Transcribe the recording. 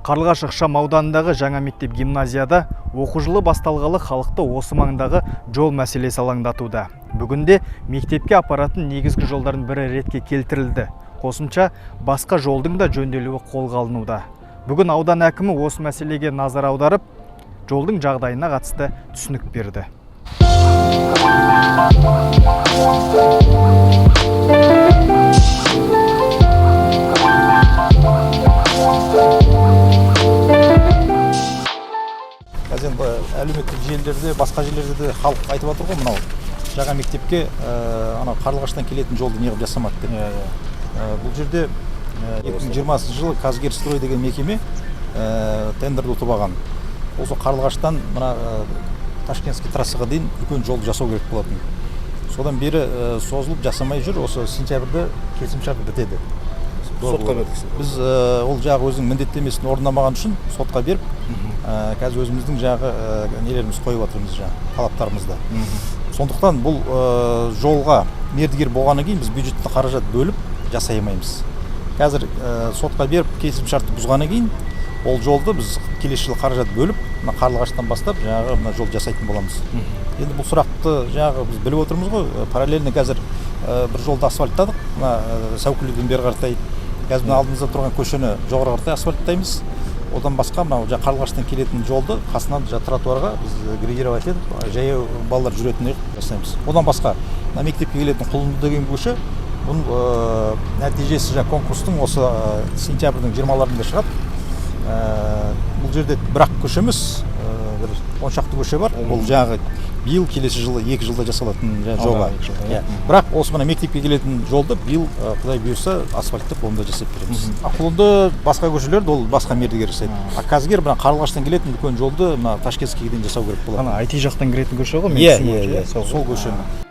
Қарлығаш ықшам ауданындағы жаңа мектеп гимназияда оқу жылы басталғалы халықты осы маңдағы жол мәселесі алаңдатуда. Бүгінде мектепке апаратын негізгі жолдардың бірі ретке келтірілді. Қосымша басқа жолдың да жөнделуі қолға алынуда. Бүгін аудан әкімі осы мәселеге назар аударып, жолдың жағдайына қатысты түсінік берді. Әлеуметтік желілерде, басқа жерлерде де халық айтып жатыр ғой, мынау жаңа мектепке Қарлығаштан келетін жолды неғып жасамады деп. Бұл жерде 2020 жылы Казгерстрой деген мекеме тендерді ұтып алған. Осы Қарлығаштан мына Ташкентский трассаға дейін үлкен жолды жасау керек болатын. Содан бері созылып жасамай жүр, осы сентябрьде келісімшарт бітеді. Сотқа бердік. Біз ол жағы өзінің міндеттемесін орындамаған үшін сотқа беріп, қазір өзіміздің жағы нелеріміз қойып жатырмыз, талаптарымызды. Сондықтан бұл жолға мердігер болғаннан кейін біз бюджетті қаражат бөліп жасай алмаймыз. Қазір сотқа беріп келісімшартты бұзғаннан кейін ол жолды біз келесі жылы қаражат бөліп, Қарлығаштан бастап мына жол жасайтын боламыз. Енді бұл сұрақты біз біліп отырмыз ғой, параллельно қазір бір жолды асфальттадық, Сәукіледен бері қаратай. Қазір алдымызда тұрған көшені жоғары қаратай асфальттаймыз. Одан басқа Қарлығаштан келетін жолды қасынан тротуарға біз градировать етіп, жаяу балалар жүретін жасаймыз. Одан басқа мектепке келетін Құлынды деген көше, бұл нәтижесі конкурстың осы сентябрьдің 20-ларында шығады. Бұл жерде бір-ақ көше емес, он шақты көше бар. Бұл биыл келесі жылы 2 жылда жасалатын жоба. Бірақ осы мектепке келетін жолды биыл Құдай бұйырса асфальттық онда жасап береміз. Құлынды басқа көшелер ол басқа мердігер жасайды. Казгер Қарлығаштан келетін үлкен жолды Ташкентскийге дейін жасау керек болады. IT жақтан кіретін көше ғой? Иә, сол көшені.